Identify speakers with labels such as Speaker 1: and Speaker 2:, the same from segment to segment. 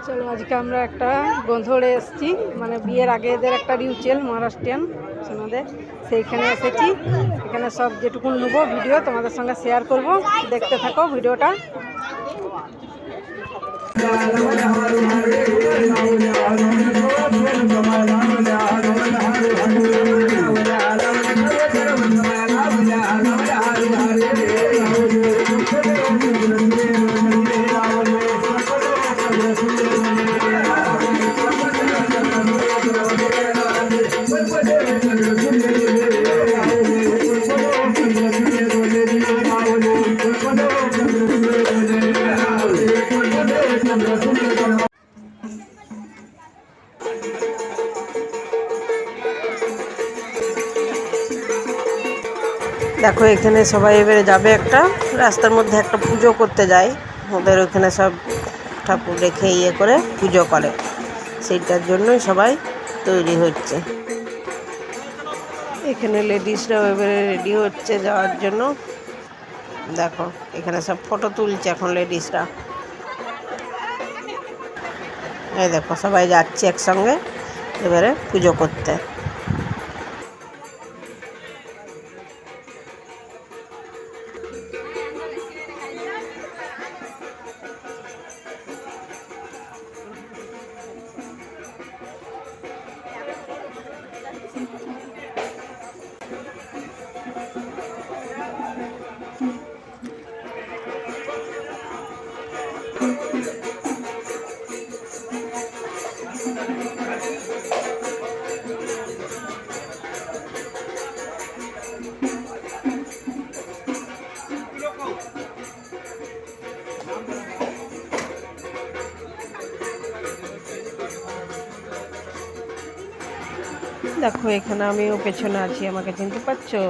Speaker 1: চলো আজকে আমরা একটা গন্ধড়ে এসেছি, মানে বিয়ের আগে এদের একটা রিচুয়াল মহারাষ্ট্রিয়ান ওনাদের, সেইখানে এসেছি। এখানে সব যেটুকু নেবো ভিডিও তোমাদের সঙ্গে শেয়ার করব, দেখতে থাকো ভিডিওটা। দেখো এখানে সবাই এবারে যাবে, একটা রাস্তার মধ্যে একটা পুজো করতে যায়। ওদের ওখানে সব ঠাকুর রেখে করে পুজো করে, সেইটার জন্যই সবাই তৈরি হচ্ছে। এখানে লেডিসরাও এবারে রেডি হচ্ছে যাওয়ার জন্য। দেখো এখানে সব ফটো তুলছে এখন লেডিসরা। এই দেখো সবাই যাচ্ছে একসঙ্গে এবারে পুজো করতে। দেখো এখানে আমিও পেছনে আছি, আমাকে চিনতে পারছো?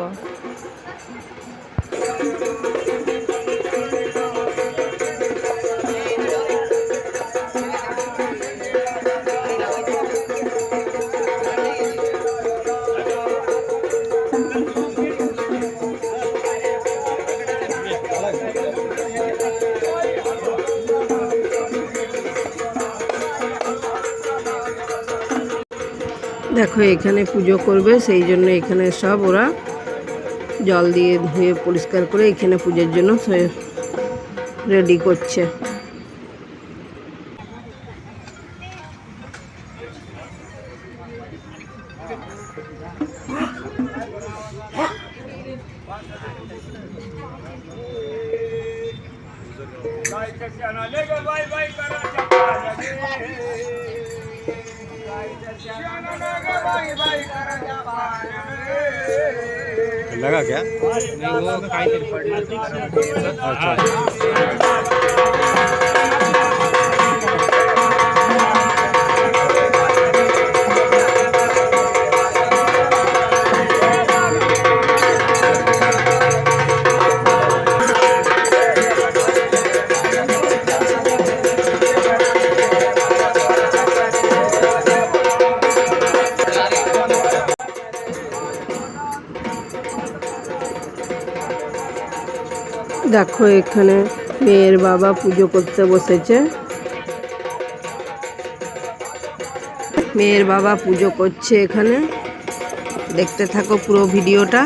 Speaker 1: দেখো এখানে পুজো করবে, সেই জন্য এখানে সব ওরা জল দিয়ে ধুয়ে পরিষ্কার করে এখানে পুজোর জন্য রেডি করছে।
Speaker 2: लगा क्या? नहीं वो काहीतरी पडलं. अच्छा.
Speaker 1: দেখো এখানে মেয়ের বাবা পুজো করতে বসেছে। মেয়ের বাবা পুজো করছে এখানে, দেখতে থাকো পুরো ভিডিওটা।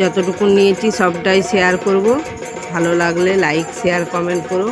Speaker 1: যতটুকু নিয়েছি সবটাই শেয়ার করব, ভালো লাগলে লাইক শেয়ার কমেন্ট করো।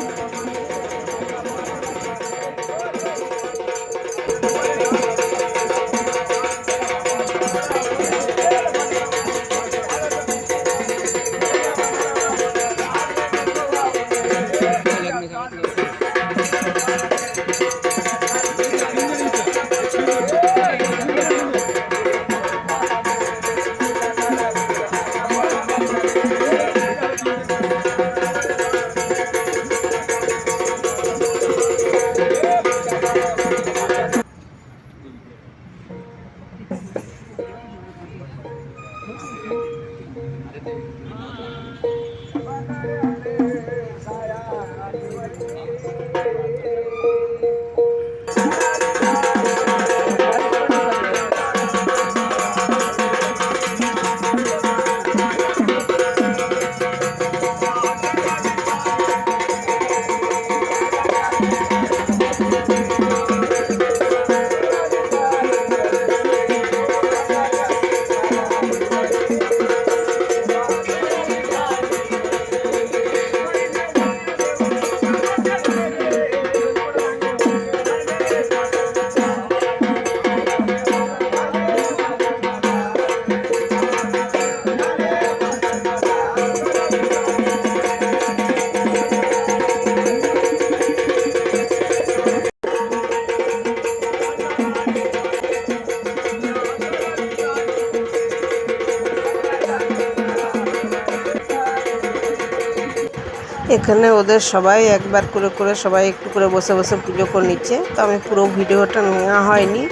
Speaker 1: এখানে ওদের সবাই একবার করে করে সবাই একটু করে বসে বসে পুজো করে নিচ্ছে। তো আমি পুরো ভিডিওটা নেওয়া হয়নি,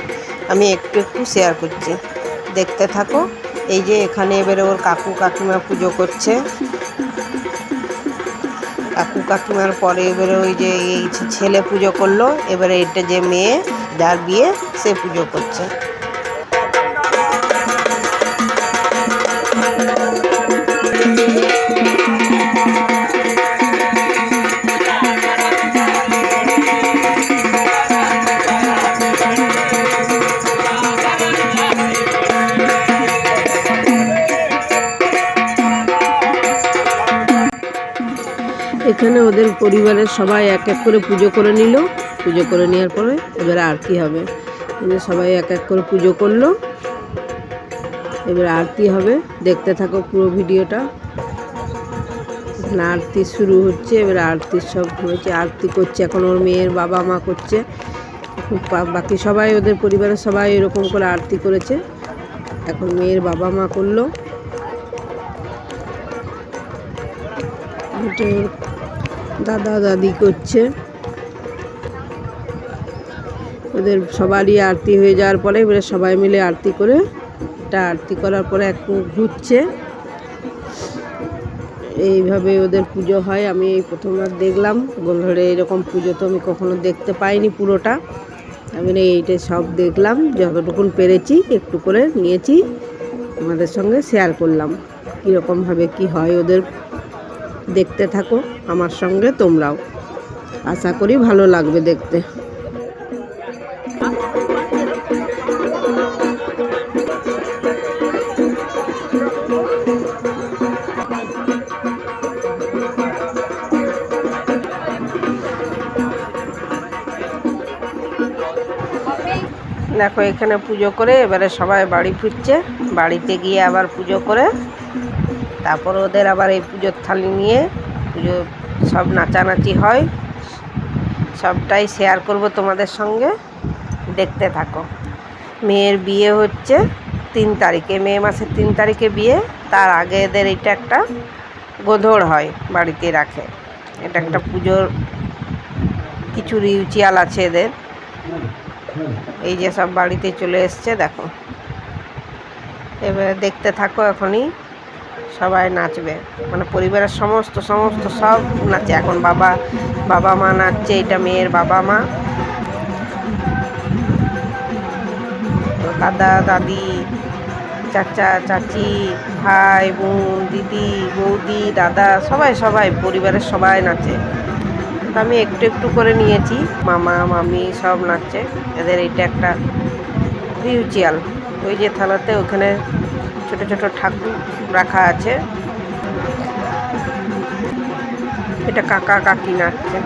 Speaker 1: আমি একটু একটু শেয়ার করছি, দেখতে থাকো। এই যে এখানে এবারে ওর কাকু কাকিমা পুজো করছে। কাকু কাকিমার পরে এবারে ওই যে এই ছেলে পুজো করলো, এবারে এটা যে মেয়ে যার বিয়ে সে পুজো করছে। এখানে ওদের পরিবারের সবাই এক এক করে পুজো করে নিল। পুজো করে নেওয়ার পরে এবারে আরতি হবে। সবাই এক এক করে পুজো করলো, এবারে আরতি হবে। দেখতে থাকো পুরো ভিডিওটা। আরতি শুরু হচ্ছে, এবারে আরতি সব হয়েছে, আরতি করছে এখন ওর মেয়ের বাবা মা করছে। বাকি সবাই ওদের পরিবারের সবাই এরকম করে আরতি করেছে, এখন মেয়ের বাবা মা করলো। দাদা দাদি করছে। ওদের সবারই আরতি হয়ে যাওয়ার পরে এবারে সবাই মিলে আরতি করে, এটা আরতি করার পরে একটু ঘুরছে। এইভাবে ওদের পুজো হয়। আমি এই প্রথমবার দেখলাম গোলঘরে এরকম পুজো, তো আমি কখনো দেখতে পাইনি পুরোটা। আমি এইটা সব দেখলাম, যতটুকুন পেরেছি একটু করে নিয়েছি, আমাদের সঙ্গে শেয়ার করলাম কীরকমভাবে কি হয় ওদের। দেখতে থাকো আমার সঙ্গে তোমরাও, আশা করি ভালো লাগবে দেখতে। দেখো এখানে পুজো করে এবারে সবাই বাড়ি ফিরছে। বাড়িতে গিয়ে আবার পুজো করে তারপর ওদের আবার এই পুজোর থালি নিয়ে পুজো সব নাচানাচি হয়। সবটাই শেয়ার করব তোমাদের সঙ্গে, দেখতে থাকো। মেয়ের বিয়ে হচ্ছে 3 তারিখে, মে মাসের 3 তারিখে বিয়ে। তার আগে এদের এটা একটা গোধর হয়, বাড়িতে রাখে। এটা একটা পুজোর কিছু রিচুয়াল আছে এদের। এই যে সব বাড়িতে চলে এসছে, দেখো। এবারে দেখতে থাকো, এখনই সবাই নাচবে, মানে পরিবারের সমস্ত সব নাচে। এখন বাবা মা নাচছে, এটা মেয়ের বাবা মা, দাদা দাদি, চাচা চাচি, ভাই বোন, দিদি বৌদি, দাদা, সবাই পরিবারের সবাই নাচে। আমি একটু একটু করে নিয়েছি, মামা মামি সব নাচছে। এদের এটা একটা রিচুয়াল। ওই যে থালাতে ওখানে ছোট ছোট ঠাকুর রাখা আছে, এটা কাকা কাকি নাচছে।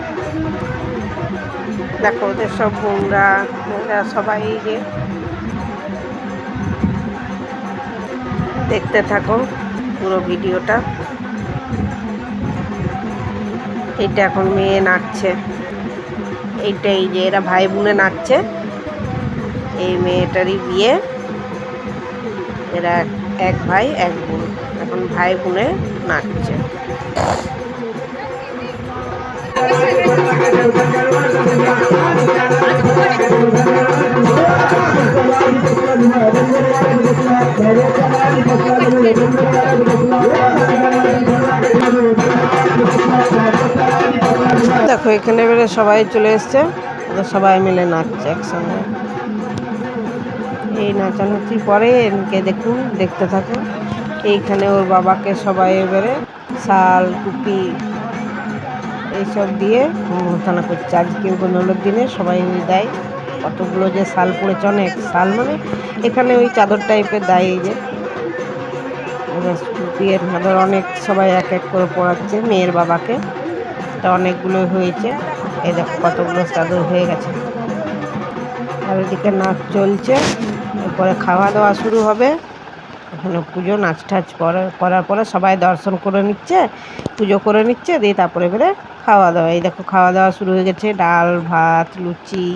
Speaker 1: দেখো ওদের সব বোনরা সবাই যে দেখতে থাকো পুরো ভিডিওটা। এইটা এখন মেয়ে নাচছে, এইটাই যে এরা ভাই বোনে নাচছে। এই মেয়েটারই বিয়ে, এরা এক ভাই এক বোন, এখন ভাই বোনে নাচছে। দেখো এখানে এবারে সবাই চলে এসছে, সবাই মিলে নাচছে একসঙ্গে। এই নাচানাচির পরে এনকে দেখুন, দেখতে থাকুন। এইখানে ওর বাবাকে সবাই এবারে শাল টুপি এইসব দিয়ে মোথানা করছে। আজকে 15 দিনে সবাই দেয়, কতগুলো যে শাল পড়েছে, অনেক শাল, মানে এখানে ওই চাদর টাইপের দেয়। এই যে টুপির চাদর অনেক সবাই এক এক করে পড়াচ্ছে মেয়ের বাবাকে। এটা অনেকগুলো হয়েছে, এই দেখো কতগুলো চাদর হয়ে গেছে। আর ওদিকে নাচ চলছে, এরপরে খাওয়া দাওয়া শুরু হবে। এখানে পুজো নাচ টাচ করার পরে সবাই দর্শন করে নিচ্ছে, পুজো করে নিচ্ছে, দিয়ে তারপরে এবারে খাওয়া দাওয়া। এই দেখো খাওয়া দাওয়া শুরু হয়ে গেছে, ডাল ভাত লুচি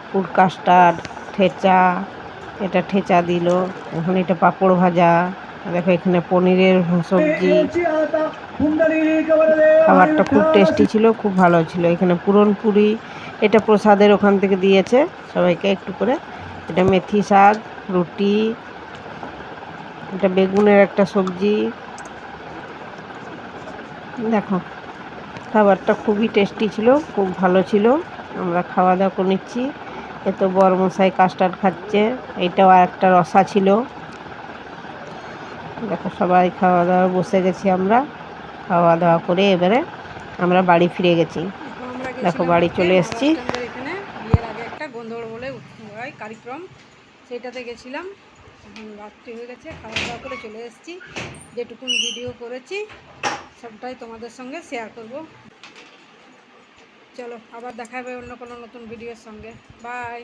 Speaker 1: ফুড কাস্টার্ড ঠেচা, এটা ঠেচা দিল, এখন এটা পাঁপড় ভাজা, দেখো এখানে পনিরের সবজি, খাবারটা খুব টেস্টি ছিল, খুব ভালো ছিল। এখানে পুরনপুরি, এটা প্রসাদের ওখান থেকে দিয়েছে সবাইকে একটু করে। এটা মেথি শাক, রুটি, এটা বেগুনের একটা সবজি। দেখো খাবারটা খুবই টেস্টি ছিল, খুব ভালো ছিল। আমরা খাওয়া দাওয়া করে নিচ্ছি। এ তো বড়মশাই কাস্টার্ড খাচ্ছে, এইটাও আর একটা রসা ছিল। দেখো সবাই খাওয়া দাওয়া বসে গেছি আমরা, খাওয়া দাওয়া করে এবারে আমরা বাড়ি ফিরে গেছি। দেখো বাড়ি চলে এসেছি।
Speaker 3: এখানে বিয়ের আগে একটা গন্ধর বলে হয় কার্যক্রম, সেইটাতে গেছিলাম। এখন রাত্রি হয়ে গেছে, খাওয়া দাওয়া করে চলে এসেছি। যেটুকুন ভিডিও করেছি সবটাই তোমাদের সঙ্গে শেয়ার করব। চলো আবার দেখা হবে অন্য কোনো নতুন ভিডিওর সঙ্গে। বাই।